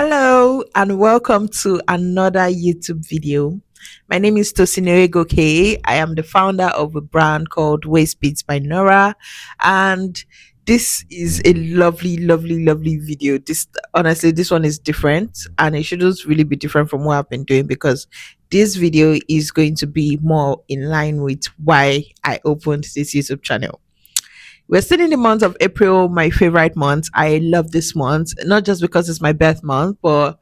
Hello and welcome to another YouTube video. My name is Tosinere Goke. I am the founder of a brand called Waist Beats by Nora, and this is a lovely video. This one is different, and it shouldn't really be different from what I've been doing because this video is going to be more in line with why I opened this YouTube channel. We're still in the month of April, my favorite month. I love this month, not just because it's my birth month, but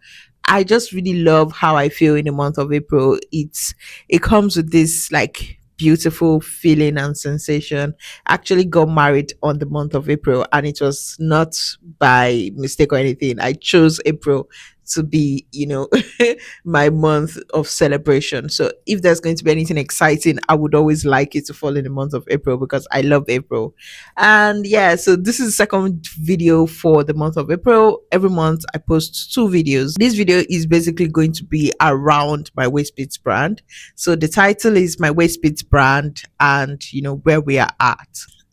I just really love how I feel in the month of April. It comes with this like beautiful feeling and sensation. I actually got married on the month of April, and it was not by mistake or anything. I chose April to be, my month of celebration. So if there's going to be anything exciting, I would always like it to fall in the month of April because I love April. And yeah, so this is the second video for the month of April. Every month I post two videos. This video is basically going to be around my Waist Beats brand. So the title is my Waist Beats brand and where we are at.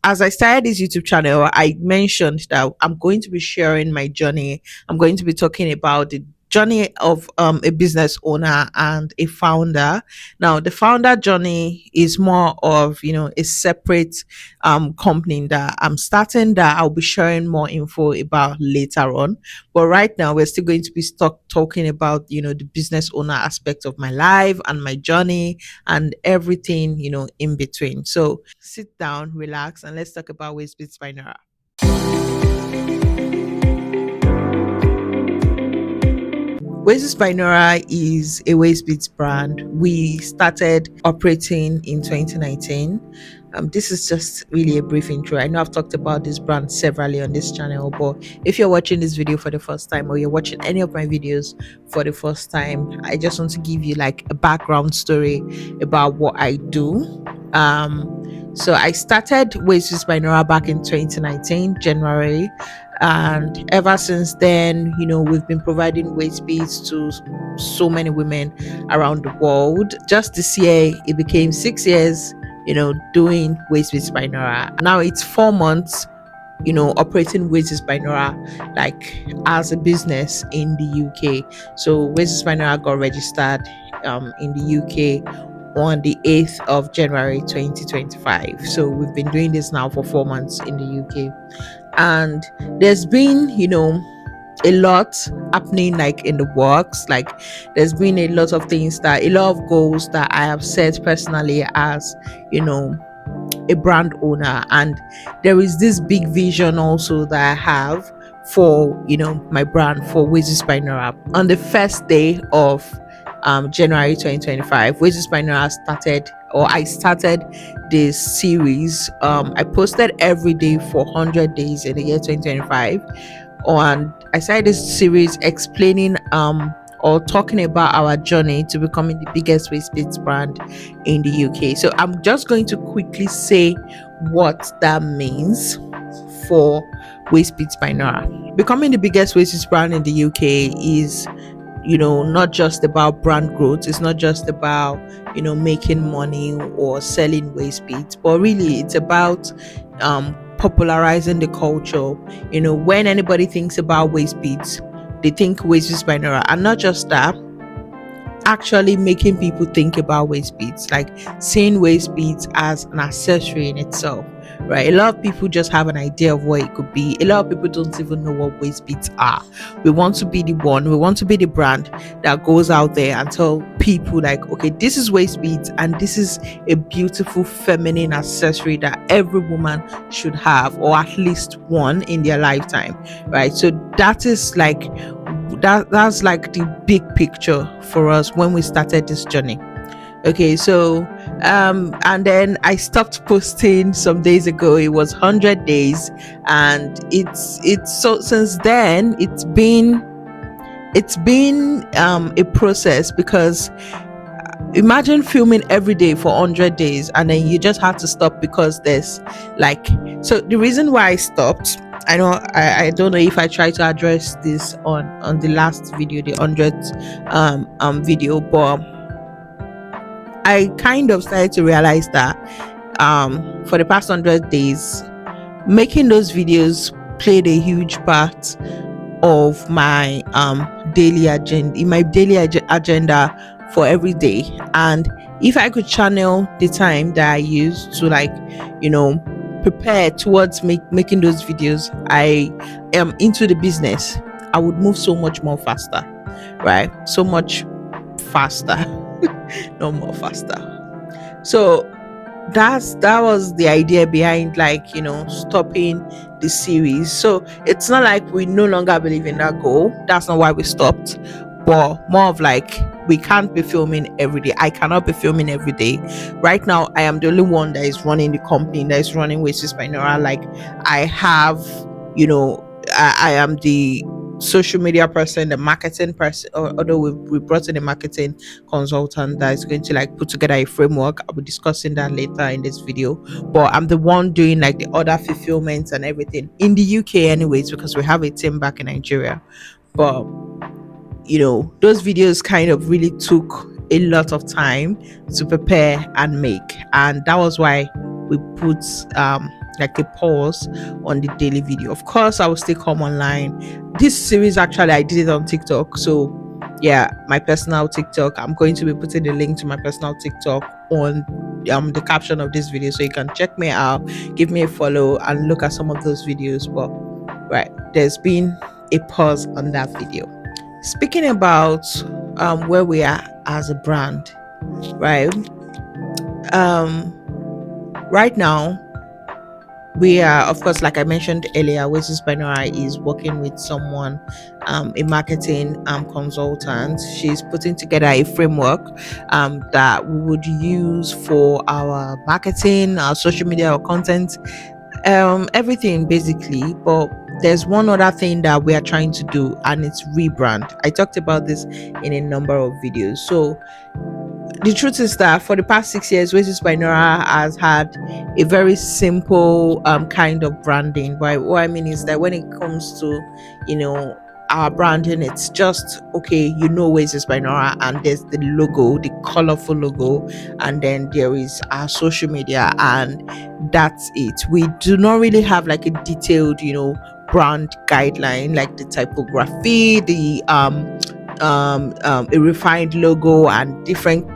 As I started this YouTube channel, I mentioned that I'm going to be sharing my journey. I'm going to be talking about the journey of a business owner and a founder. Now, the founder journey is more of a separate company that I'm starting that I'll be sharing more info about later on. But right now, we're still going to be stuck talking about the business owner aspect of my life and my journey and everything in between. So sit down, relax, and let's talk about Waist Beats by Nora. Waist by Nora is a Waist Beats brand. We started operating in 2019. This is just really a brief intro. I know I've talked about this brand severally on this channel, but if you're watching this video for the first time or you're watching any of my videos for the first time, I just want to give you like a background story about what I do. So I started Waist by Nora back in 2019, January. And ever since then, we've been providing waist beads to so many women around the world. Just this year, it became 6 years, doing Waist Beats by Nora. Now it's 4 months, operating Waist Beats by Nora, like as a business in the UK. So Waist Beats by Nora got registered in the UK on the 8th of January 2025. So we've been doing this now for 4 months in the UK. And there's been a lot happening like in the works. Like there's been a lot of goals that I have set personally as a brand owner, and there is this big vision also that I have for my brand for Waist by Nora. On the first day of January 2025, Waist by Nora I started this series. I posted every day for 100 days in the year 2025, and I started this series explaining or talking about our journey to becoming the biggest Waist Beats brand in the UK. So I'm just going to quickly say what that means for Waist Beats by Nora. Becoming the biggest Waist Beats brand in the UK is not just about brand growth. It's not just about making money or selling waist beads, but really it's about popularizing the culture. When anybody thinks about waist beads, they think Waist Beats by Nora, and not just that, actually making people think about waist beads, like seeing waist beads as an accessory in itself, right? A lot of people just have an idea of what it could be. A lot of people don't even know what waist beads are. We want to be the brand that goes out there and tell people like, okay, this is waist beads and this is a beautiful feminine accessory that every woman should have, or at least one in their lifetime, right? So that is like that's like the big picture for us when we started this journey. Okay, so and then I stopped posting some days ago. It was 100 days, and it's so since then it's been a process, because imagine filming every day for 100 days and then you just have to stop because there's so the reason why I stopped, I don't know if I tried to address this on the last video, the 100th video, but I kind of started to realize that for the past 100 days, making those videos played a huge part of my daily agenda, in my daily agenda for every day. And if I could channel the time that I use to, like, you know prepare towards making those videos, I am into the business, I would move so much more faster, right? So much faster. No more faster. So that was the idea behind, like, stopping the series. So it's not like we no longer believe in that goal. That's not why we stopped, but more of like, we can't be filming every day. I cannot be filming every day. Right now I am the only one that is running the company, that is running Wages by Nora. Like, I have, you know I am the social media person, the marketing person, although we brought in a marketing consultant that is going to, like, put together a framework. I'll be discussing that later in this video. But I'm the one doing, like, the order fulfillment and everything in the UK anyways, because we have a team back in Nigeria. But those videos kind of really took a lot of time to prepare and make, and that was why we put like a pause on the daily video. Of course, I will still come online. This series, actually, I did it on TikTok. So yeah, my personal TikTok, I'm going to be putting the link to my personal TikTok on the caption of this video, so you can check me out, give me a follow, and look at some of those videos. But right, there's been a pause on that video. Speaking about where we are as a brand, right? Um, right now, we are, of course, like I mentioned earlier, Wages by Nora is working with someone, a marketing consultant. She's putting together a framework that we would use for our marketing, our social media, our content, everything basically. But there's one other thing that we are trying to do, and it's rebrand. I talked about this in a number of videos. So the truth is that for the past 6 years, Wages by Nora has had a very simple kind of branding. What I mean is that when it comes to, our branding, it's just, okay, Wages by Nora, and there's the logo, the colorful logo, and then there is our social media, and that's it. We do not really have, like, a detailed, brand guideline, like the typography, the a refined logo, and different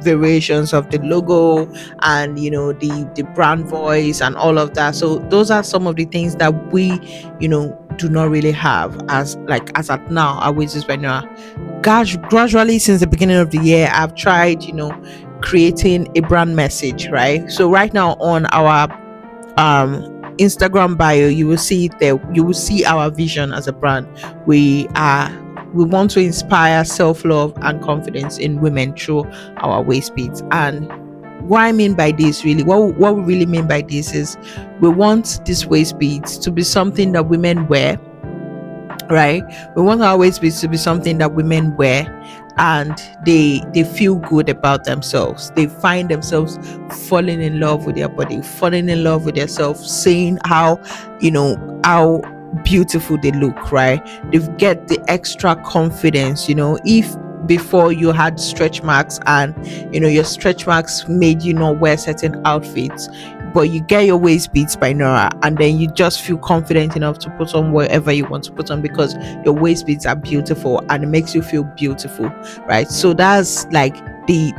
variations of the logo, and the brand voice and all of that. So those are some of the things that we do not really have, as at now, our Wages by Now. Gradually, since the beginning of the year, I've tried creating a brand message, right? So right now on our Instagram bio, you will see it there. You will see our vision as a brand. We want to inspire self-love and confidence in women through our waist beads. And what I mean by this, really, what we really mean by this is, we want these waist beads to be something that women wear, right? We want our waist beads to be something that women wear, and they feel good about themselves. They find themselves falling in love with their body, falling in love with themselves, saying how beautiful they look, right? They get the extra confidence. If before you had stretch marks, and your stretch marks made you not wear certain outfits, but you get your waist beads by Nora, and then you just feel confident enough to put on whatever you want to put on, because your waist beads are beautiful and it makes you feel beautiful, right? So that's like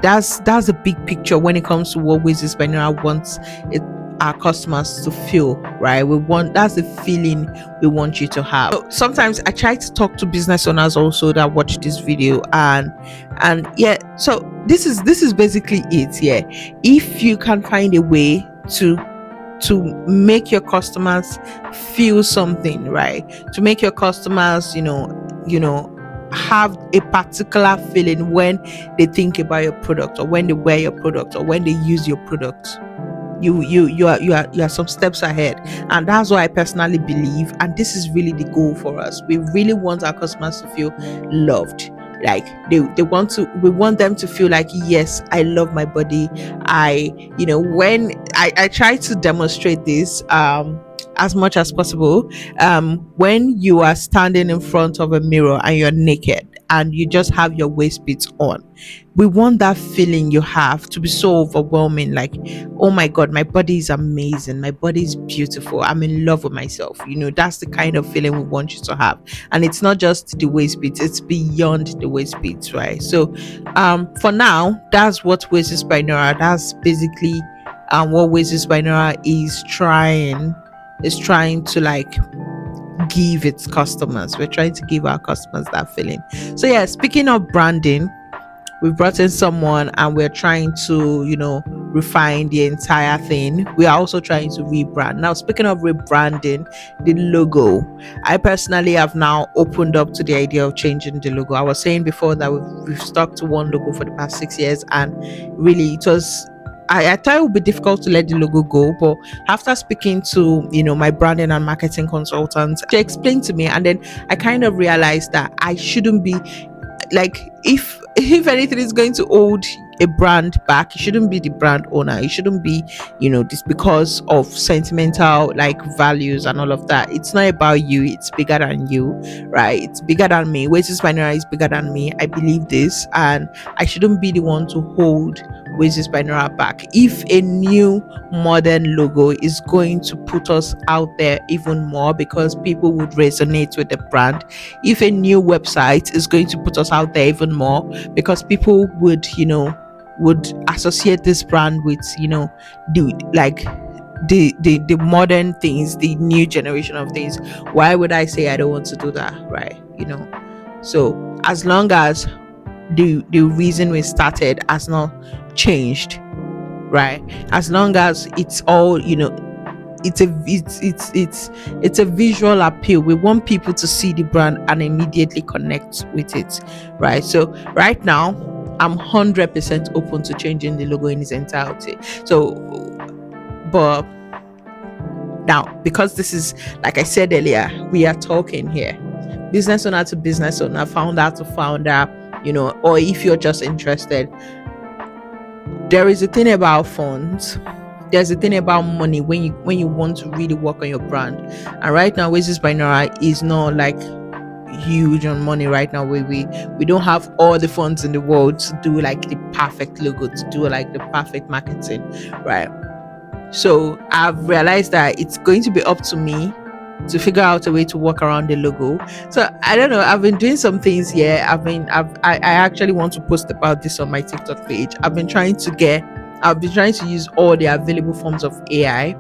that's a big picture when it comes to what Wages by Nora wants it, our customers to feel, right? That's the feeling we want you to have. So sometimes I try to talk to business owners also that watch this video, and yeah, so this is basically it. Yeah, if you can find a way to make your customers feel something, right? To make your customers, have a particular feeling when they think about your product, or when they wear your product, or when they use your product, you are some steps ahead. And that's what I personally believe, and this is really the goal for us. We really want our customers to feel loved. Like, we want them to feel like, yes, I love my body. When I try to demonstrate this, as much as possible, when you are standing in front of a mirror and you're naked and you just have your waist beats on, we want that feeling you have to be so overwhelming, like, oh my god, my body is amazing, my body is beautiful, I'm in love with myself. That's the kind of feeling we want you to have. And it's not just the waist beats, it's beyond the waist beats, right? So for now, that's what Waist by Nora, that's basically what Waist by Nora is trying to like give its customers. We're trying to give our customers that feeling. So yeah, speaking of branding, we brought in someone and we're trying to, refine the entire thing. We are also trying to rebrand. Now, speaking of rebranding, the logo, I personally have now opened up to the idea of changing the logo. I was saying before that we've stuck to one logo for the past 6 years, and really it was, I thought it would be difficult to let the logo go, but after speaking to my branding and marketing consultant, she explained to me, and then I kind of realized that I shouldn't be like, if anything is going to hold a brand back, it shouldn't be the brand owner, it shouldn't be this because of sentimental like values and all of that. It's not about you, it's bigger than you, right? It's bigger than me. Wages Binary is bigger than me, I believe this, and I shouldn't be the one to hold Wages Binary back. If a new modern logo is going to put us out there even more because people would resonate with the brand, if a new website is going to put us out there even more because people would associate this brand with the modern things, the new generation of things, why would I say I don't want to do that, right? So as long as the reason we started has not changed, right? As long as it's all it's a visual appeal. We want people to see the brand and immediately connect with it, right? So right now, I'm 100% open to changing the logo in its entirety. So, but now, because this is, like I said earlier, we are talking here business owner to business owner, founder to founder, or if you're just interested, there is a thing about funds, there's a thing about money when you want to really work on your brand. And right now, Wages by Nora is not like huge on money right now. We don't have all the funds in the world to do like the perfect logo, to do like the perfect marketing, right? So I've realized that it's going to be up to me to figure out a way to work around the logo. So I don't know. I've been doing some things here. I actually want to post about this on my TikTok page. I've been trying to use all the available forms of AI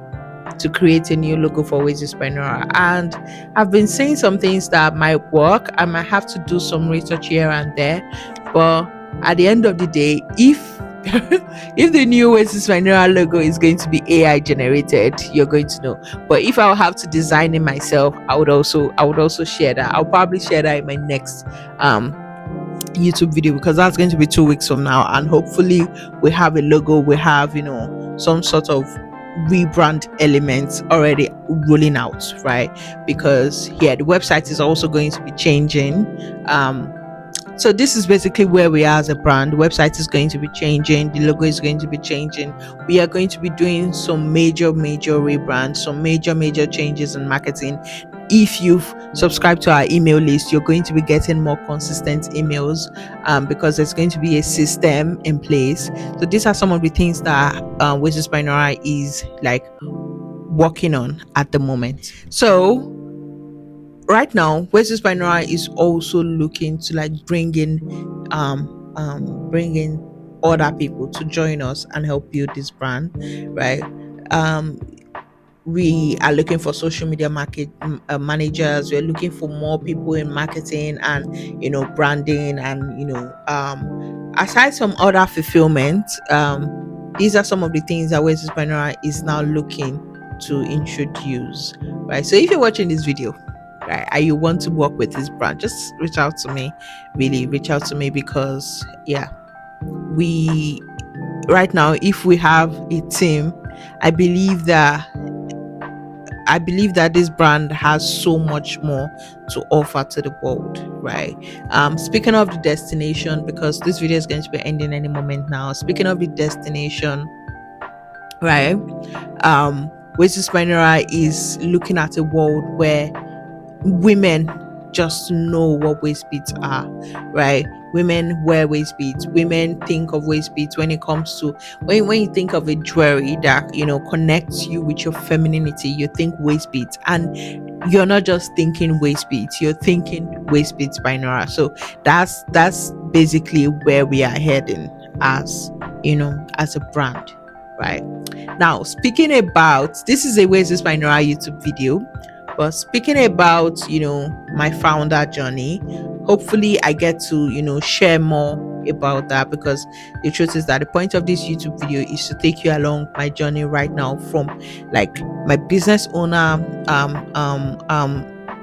to create a new logo for Wages by Nora. And I've been saying some things that might work. I might have to do some research here and there. But at the end of the day, if if the new Wages by Nora logo is going to be AI generated, you're going to know. But if I'll have to design it myself, I would also share that. I'll probably share that in my next YouTube video, because that's going to be 2 weeks from now, and hopefully we have a logo, we have some sort of rebrand elements already rolling out, right? Because yeah, the website is also going to be changing. So this is basically where we are as a brand. The website is going to be changing, the logo is going to be changing. We are going to be doing some major rebrands, some major changes in marketing. If you've subscribed to our email list, you're going to be getting more consistent emails, because there's going to be a system in place. So these are some of the things that Wages by Nora is like working on at the moment. So right now, Wages by Nora is also looking to like bring in other people to join us and help build this brand, right? um we are looking for social media managers. We're looking for more people in marketing and branding, and aside from other fulfillment. These are some of the things that West Panora is now looking to introduce, right? So if you're watching this video, right, and you want to work with this brand, just reach out to me. Really reach out to me, because yeah, we right now, if we have a team, i believe that this brand has so much more to offer to the world, right? Speaking of the destination, because this video is going to be ending any moment now. Speaking of the destination, right? Wages by Nora is looking at a world where women just know what waist beads are, right? Women wear waist beads. Women think of waist beads when it comes to when you think of a jewelry that connects you with your femininity. You think waist beads, and you're not just thinking waist beads. You're thinking waist beads by Nora. So that's basically where we are heading as as a brand, right? Now, speaking about this is a Ways by Nora YouTube video, but speaking about my founder journey, hopefully I get to share more about that, because the truth is that the point of this YouTube video is to take you along my journey right now from like my business owner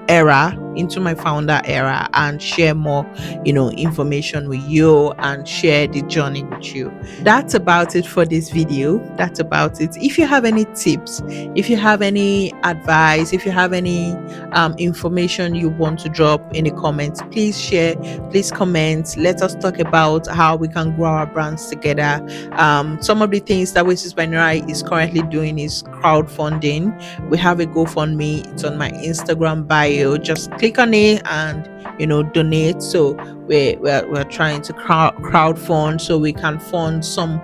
era into my founder era, and share more information with you and share the journey with you. That's about it for this video. That's about it. If you have any tips, if you have any advice, if you have any information you want to drop in the comments, please share, please comment. Let us talk about how we can grow our brands together. Some of the things that Wages by Nora is currently doing is crowdfunding. We have a GoFundMe. It's on my Instagram bio. Just click on it and donate. So we're trying to crowdfund so we can fund some.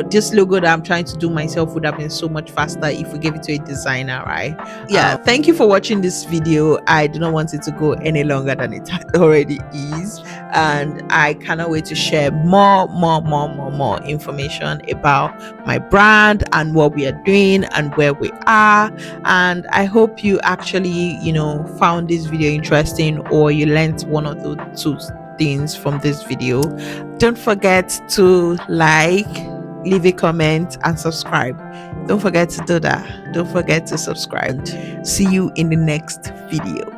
This logo that I'm trying to do myself would have been so much faster if we gave it to a designer, right? Yeah. Thank you for watching this video. I do not want it to go any longer than it already is, and I cannot wait to share more information about my brand and what we are doing and where we are. And I hope you actually found this video interesting, or you learned one or two things from this video. Don't forget to like, leave a comment, and subscribe. Don't forget to do that. Don't forget to subscribe. See you in the next video.